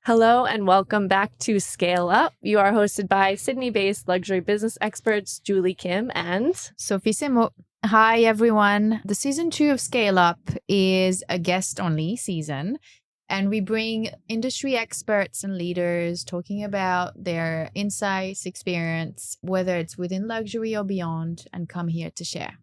Hello and welcome back to Scale Up. You are hosted by Sydney-based luxury business experts Julie Kim and Sophie Seymaux. Hi, everyone. The season 2 of Scale Up is a guest-only season, and we bring industry experts and leaders talking about their insights, experience, whether it's within luxury or beyond, and come here to share.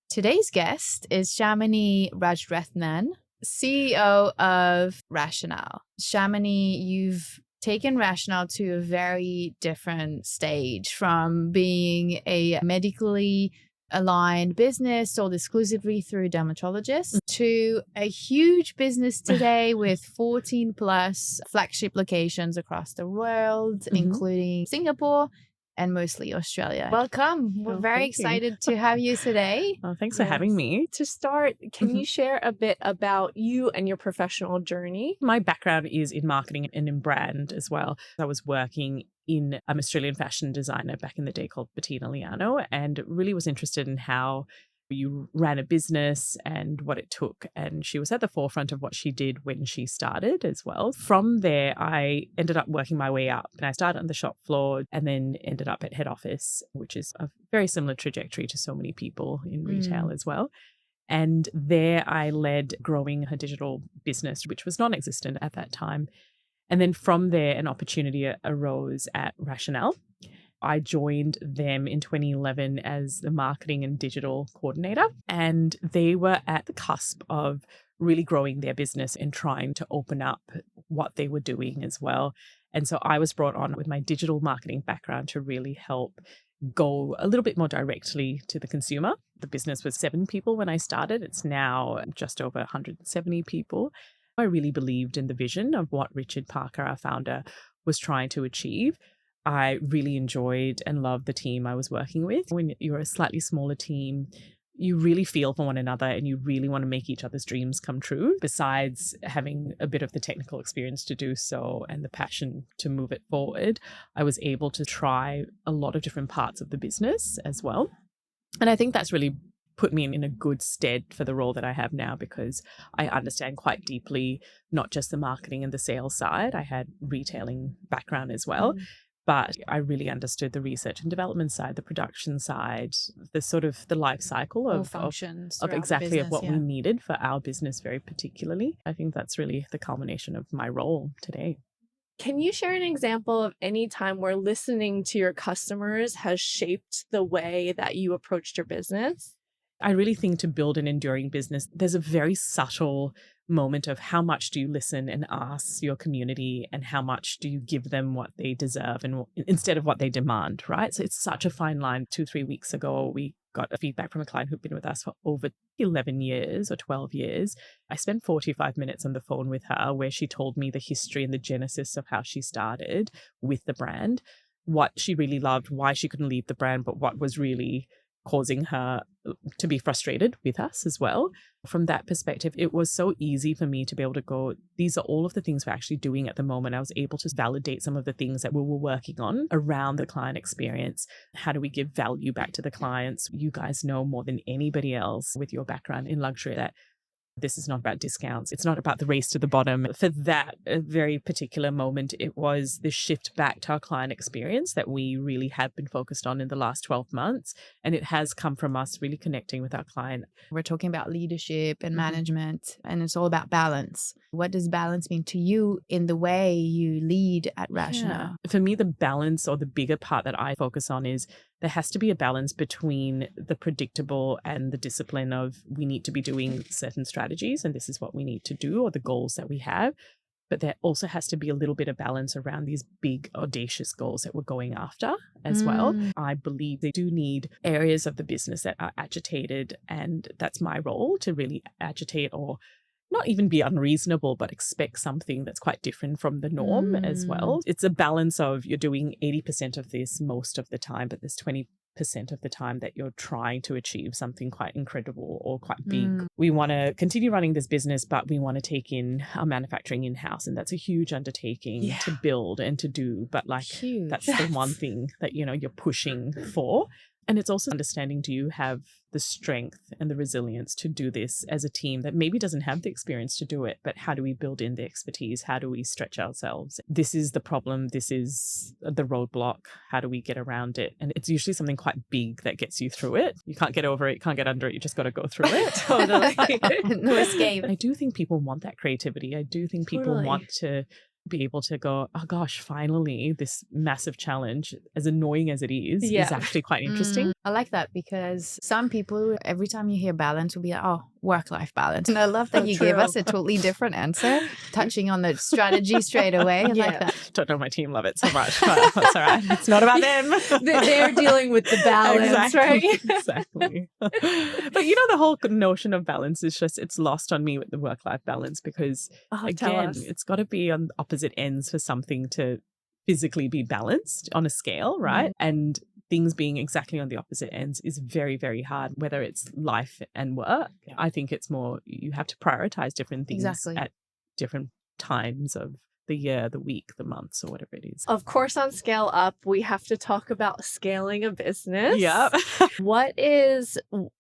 Today's guest is Shamini Rajarethnam, CEO of RATIONALE. Shamini, you've taken RATIONALE to a very different stage from being a medically aligned business sold exclusively through dermatologists to a huge business today with 14 plus flagship locations across the world, including Singapore and mostly Australia. Welcome. We're very excited to have you today. Well, thanks for having me. To start, can you share a bit about you and your professional journey? My background is in marketing and in brand as well. I was working in an Australian fashion designer back in the day called Bettina Liano, and really was interested in how you ran a business and what it took. And she was at the forefront of what she did when she started as well. From there, I ended up working my way up, and I started on the shop floor and then ended up at head office, which is a very similar trajectory to so many people in retail as well. And there I led growing her digital business, which was non-existent at that time. And then from there, an opportunity arose at RATIONALE. I joined them in 2011 as the marketing and digital coordinator, and they were at the cusp of really growing their business and trying to open up what they were doing as well. And so I was brought on with my digital marketing background to really help go a little bit more directly to the consumer. The business was 7 people when I started. It's now just over 170 people. I really believed in the vision of what Richard Parker, our founder, was trying to achieve. I really enjoyed and loved the team I was working with. When you're a slightly smaller team, you really feel for one another and you really want to make each other's dreams come true. Besides having a bit of the technical experience to do so and the passion to move it forward, I was able to try a lot of different parts of the business as well. And I think that's really put me in a good stead for the role that I have now, because I understand quite deeply not just the marketing and the sales side. I had retailing background as well. But I really understood the research and development side, the production side, the sort of the life cycle of functions of exactly business, of what we needed for our business very particularly. I think that's really the culmination of my role today. Can you share an example of any time where listening to your customers has shaped the way that you approached your business? I really think to build an enduring business, there's a very subtle moment of how much do you listen and ask your community and how much do you give them what they deserve and instead of what they demand, right? So it's such a fine line. 2-3 weeks ago, we got a feedback from a client who'd been with us for over 11 years or 12 years. I spent 45 minutes on the phone with her where she told me the history and the genesis of how she started with the brand, what she really loved, why she couldn't leave the brand, but what was really causing her to be frustrated with us as well. From that perspective, it was so easy for me to be able to go, these are all of the things we're actually doing at the moment. I was able to validate some of the things that we were working on around the client experience. How do we give value back to the clients? You guys know more than anybody else with your background in luxury that this is not about discounts. It's not about the race to the bottom. For that very particular moment, it was the shift back to our client experience that we really have been focused on in the last 12 months. And it has come from us really connecting with our client. We're talking about leadership and management, and it's all about balance. What does balance mean to you in the way you lead at RATIONALE? For me, the balance or the bigger part that I focus on is there has to be a balance between the predictable and the discipline of we need to be doing certain strategies and this is what we need to do or the goals that we have. But there also has to be a little bit of balance around these big, audacious goals that we're going after as well. I believe they do need areas of the business that are agitated, and that's my role to really agitate or not even be unreasonable, but expect something that's quite different from the norm as well. It's a balance of you're doing 80% of this most of the time, but there's 20% of the time that you're trying to achieve something quite incredible or quite big. We want to continue running this business, but we want to take in our manufacturing in-house. And that's a huge undertaking to build and to do. But like, that's the one thing that, you know, you're pushing for. And it's also understanding, do you have the strength and the resilience to do this as a team that maybe doesn't have the experience to do it, but how do we build in the expertise? How do we stretch ourselves? This is the problem. This is the roadblock. How do we get around it? And it's usually something quite big that gets you through it. You can't get over it. You can't get under it. You just got to go through it. Totally. No escape. I do think people want that creativity. I do think people Totally. want to be able to go, oh gosh, finally, this massive challenge, as annoying as it is actually quite interesting. I like that because some people, every time you hear balance, will be like, oh, work-life balance. And I love that you gave us a totally different answer, touching on the strategy straight away. I like that. Don't know, my team love it so much, but that's all right. It's not about them. They're dealing with the balance, right? Exactly. But the whole notion of balance is just, it's lost on me with the work-life balance because, again, it's got to be on opposite ends for something to physically be balanced on a scale, right? And things being exactly on the opposite ends is very, very hard, whether it's life and work. I think it's more, you have to prioritize different things at different times of the year, the week, the months, or whatever it is. Of course, on Scale Up, we have to talk about scaling a business. Yeah. What is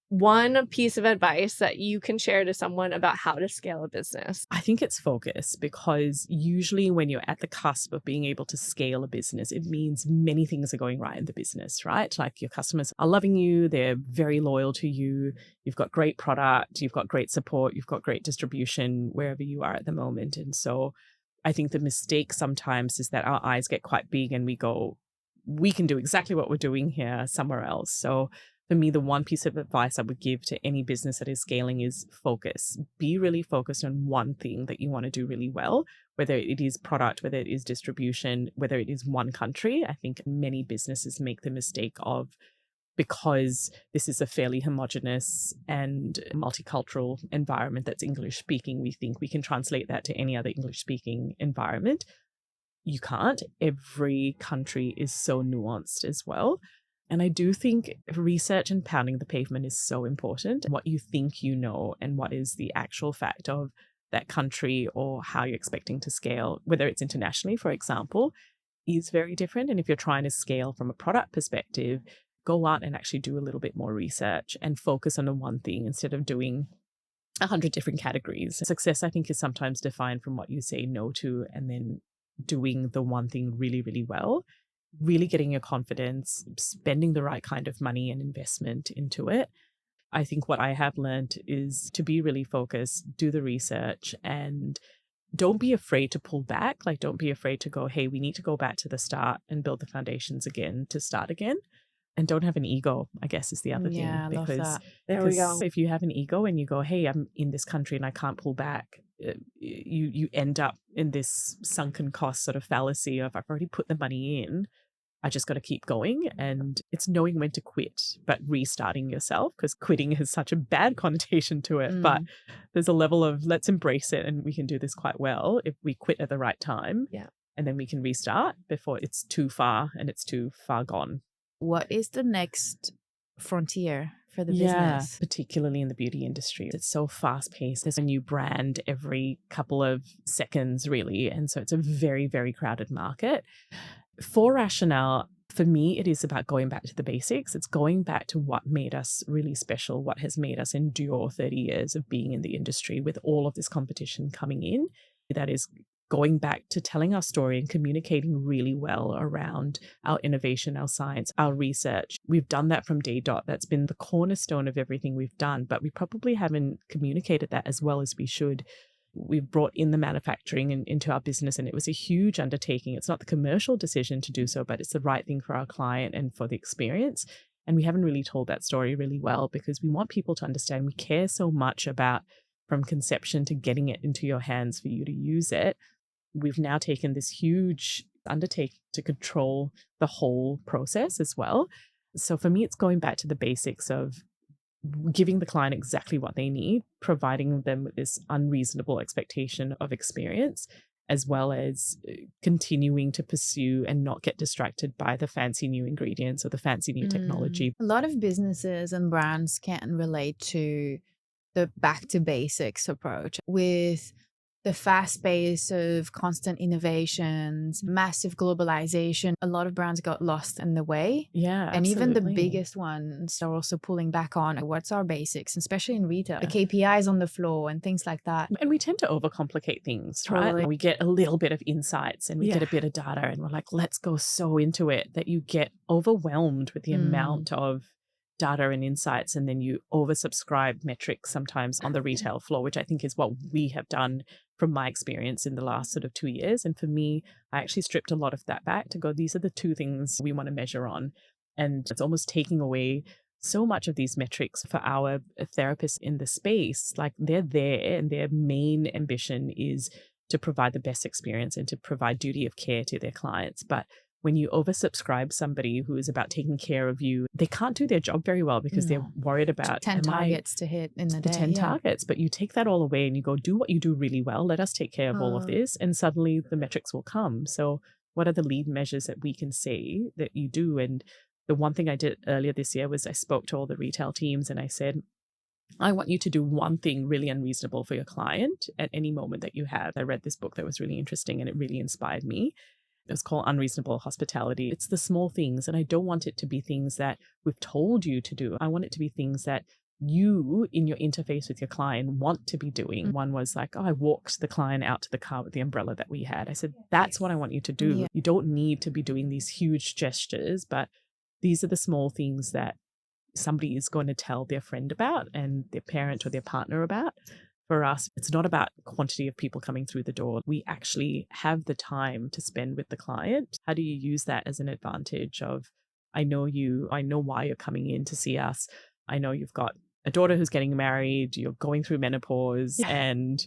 one piece of advice that you can share to someone about how to scale a business? I think it's focus, because usually when you're at the cusp of being able to scale a business, it means many things are going right in the business, right? Like your customers are loving you, they're very loyal to you, you've got great product, you've got great support, you've got great distribution wherever you are at the moment. And so I think the mistake sometimes is that our eyes get quite big and we go, we can do exactly what we're doing here somewhere else. So for me, the one piece of advice I would give to any business that is scaling is focus. Be really focused on one thing that you want to do really well, whether it is product, whether it is distribution, whether it is one country. I think many businesses make the mistake of, because this is a fairly homogenous and multicultural environment that's English speaking, we think we can translate that to any other English speaking environment. You can't. Every country is so nuanced as well. And I do think research and pounding the pavement is so important. What you think you know and what is the actual fact of that country or how you're expecting to scale, whether it's internationally, for example, is very different. And if you're trying to scale from a product perspective, go out and actually do a little bit more research and focus on the one thing instead of doing 100 different categories. Success, I think, is sometimes defined from what you say no to and then doing the one thing really, really well, really getting your confidence, spending the right kind of money and investment into it. I think what I have learned is to be really focused, do the research, and don't be afraid to pull back. Like, don't be afraid to go, hey, we need to go back to the start and build the foundations again to start again. And don't have an ego, I guess, is the other thing. Yeah, I love that. There we go. If you have an ego and you go, hey, I'm in this country and I can't pull back, you end up in this sunken cost sort of fallacy of, I've already put the money in, I just got to keep going. And it's knowing when to quit, but restarting yourself, because quitting has such a bad connotation to it. But there's a level of, let's embrace it and we can do this quite well if we quit at the right time. Yeah. And then we can restart before it's too far and it's too far gone. What is the next frontier for the business? Particularly in the beauty industry. It's so fast paced. There's a new brand every couple of seconds, really. And so it's a very, very crowded market. For RATIONALE, for me, it is about going back to the basics. It's going back to what made us really special, what has made us endure 30 years of being in the industry with all of this competition coming in. That is going back to telling our story and communicating really well around our innovation, our science, our research. We've done that from day dot. That's been the cornerstone of everything we've done, but we probably haven't communicated that as well as we should. We've brought in the manufacturing into our business, and it was a huge undertaking. It's not the commercial decision to do so, but it's the right thing for our client and for the experience. And we haven't really told that story really well, because we want people to understand we care so much about from conception to getting it into your hands for you to use it. We've now taken this huge undertaking to control the whole process as well. So for me, it's going back to the basics of giving the client exactly what they need, providing them with this unreasonable expectation of experience, as well as continuing to pursue and not get distracted by the fancy new ingredients or the fancy new technology. A lot of businesses and brands can relate to the back to basics approach with the fast pace of constant innovations, massive globalization, a lot of brands got lost in the way. Yeah, And even the absolutely. biggest ones are also pulling back on what's our basics, especially in retail, the KPIs on the floor and things like that. And we tend to overcomplicate things, Totally. right? We get a little bit of insights and we get a bit of data and we're like, let's go so into it that you get overwhelmed with the amount of data and insights, and then you oversubscribe metrics sometimes on the retail floor, which I think is what we have done from my experience in the last sort of 2 years. And for me, I actually stripped a lot of that back to go, these are the two things we want to measure on. And it's almost taking away so much of these metrics for our therapists in the space. Like, they're there and their main ambition is to provide the best experience and to provide duty of care to their clients. But when you oversubscribe somebody who is about taking care of you, they can't do their job very well because they're worried about 10 targets to hit in the day. 10 targets. But you take that all away and you go, do what you do really well. Let us take care of all of this. And suddenly the metrics will come. So what are the lead measures that we can say that you do? And the one thing I did earlier this year was I spoke to all the retail teams and I said, I want you to do one thing really unreasonable for your client at any moment that you have. I read this book that was really interesting and it really inspired me. It was called Unreasonable Hospitality. It's the small things. And I don't want it to be things that we've told you to do. I want it to be things that you, in your interface with your client, want to be doing. One was like, I walked the client out to the car with the umbrella that we had. I said, that's what I want you to do. Yeah. You don't need to be doing these huge gestures, but these are the small things that somebody is going to tell their friend about and their parent or their partner about. For us, it's not about quantity of people coming through the door. We actually have the time to spend with the client. How do you use that as an advantage of, I know you, I know why you're coming in to see us. I know you've got a daughter who's getting married, you're going through menopause and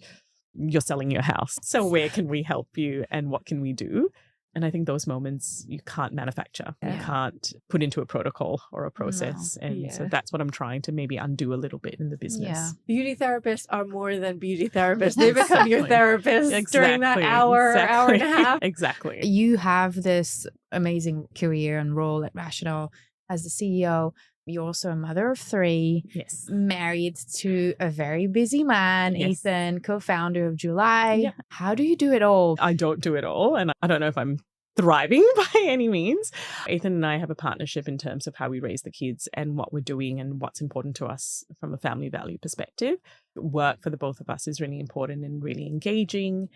you're selling your house. So where can we help you and what can we do? And I think those moments you can't manufacture. You can't put into a protocol or a process. No. And so that's what I'm trying to maybe undo a little bit in the business. Yeah. Beauty therapists are more than beauty therapists. They become your therapist during that hour and a half. Exactly. You have this amazing career and role at Rational as the CEO. You're also a mother of 3. Yes. Married to a very busy man, Ethan, co-founder of July. Yeah. How do you do it all? I don't do it all. And I don't know if I'm thriving by any means. Ethan and I have a partnership in terms of how we raise the kids and what we're doing and what's important to us from a family value perspective. Work for the both of us is really important and really engaging.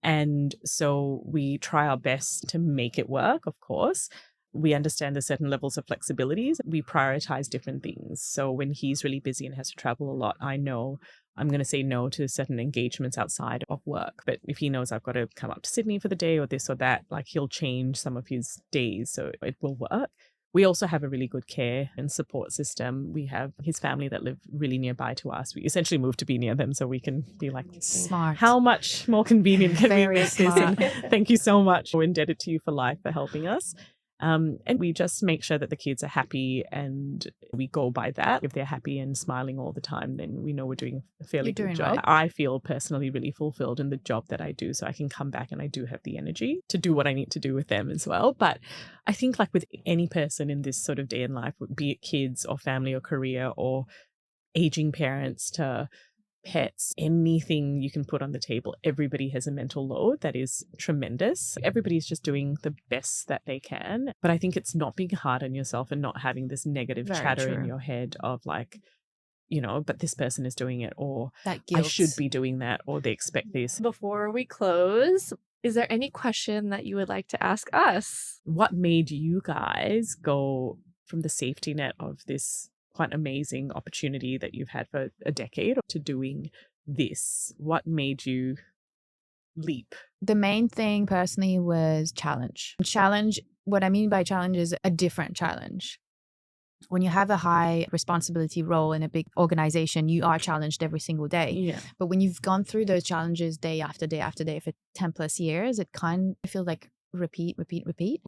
And so we try our best to make it work, of course. We understand there's certain levels of flexibilities. We prioritize different things. So when he's really busy and has to travel a lot, I know I'm going to say no to certain engagements outside of work. But if he knows I've got to come up to Sydney for the day or this or that, like, he'll change some of his days so it will work. We also have a really good care and support system. We have his family that live really nearby to us. We essentially moved to be near them so we can be like, smart. How much more convenient can we Very make this? And thank you so much. We're indebted to you for life for helping us. And we just make sure that the kids are happy and we go by that. If they're happy and smiling all the time, then we know we're doing a fairly good job. Right. I feel personally really fulfilled in the job that I do. So I can come back and I do have the energy to do what I need to do with them as well. But I think, like with any person in this sort of day in life, be it kids or family or career or aging parents to pets, anything you can put on the table, everybody has a mental load that is tremendous. Everybody's just doing the best that they can. But I think it's not being hard on yourself and not having this negative chatter in your head of like, you know, but this person is doing it, or that guilt. I should be doing that, or they expect this. Before we close, is there any question that you would like to ask us? What made you guys go from the safety net of this quite amazing opportunity that you've had for a decade to doing this? What made you leap? The main thing personally was challenge. Challenge, what I mean by challenge is a different challenge. When you have a high responsibility role in a big organization, you are challenged every single day. Yeah. But when you've gone through those challenges day after day after day for 10 plus years, it kind of feels like repeat.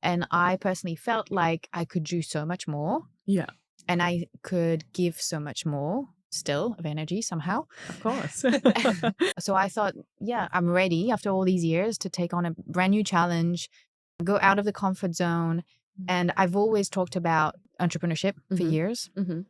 And I personally felt like I could do so much more. Yeah. And I could give so much more still of energy somehow. Of course. So I thought, yeah, I'm ready after all these years to take on a brand new challenge, go out of the comfort zone. And I've always talked about entrepreneurship for years. And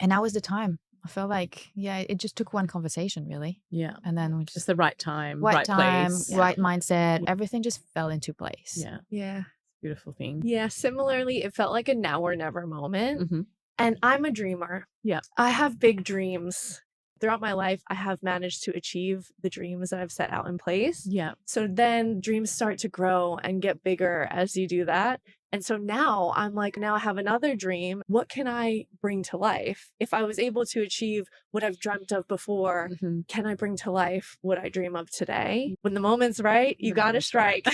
now is the time. I feel like, yeah, it just took one conversation really. Yeah. And then we Just just the right time, right time, place. right mindset, Yeah. everything just fell into place. Yeah. Yeah. Beautiful thing. Yeah. Similarly, it felt like a now or never moment. Mm-hmm. And I'm a dreamer. Yeah. I have big dreams. Throughout my life, I have managed to achieve the dreams that I've set out in place. Yeah. So then dreams start to grow and get bigger as you do that. And so now I'm like, now I have another dream. What can I bring to life? If I was able to achieve what I've dreamt of before, Mm-hmm. can I bring to life what I dream of today? When the moment's right, you got to strike.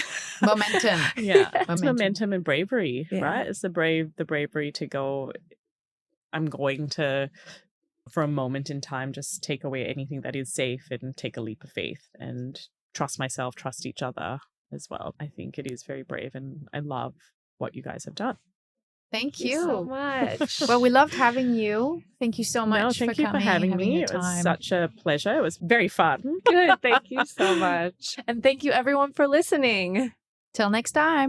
Momentum. Yeah. It's momentum and bravery, Yeah. right? It's the bravery to go, I'm going to, for a moment in time, just take away anything that is safe and take a leap of faith and trust myself, trust each other as well. I think it is very brave and I love what you guys have done. Thank Thank you so you. much. Well, we loved having you. Thank you so much No, for thank you coming, for having having me. your It was time. such a pleasure. It was very fun. Good. Thank you so much. And thank you everyone for listening. Till next time.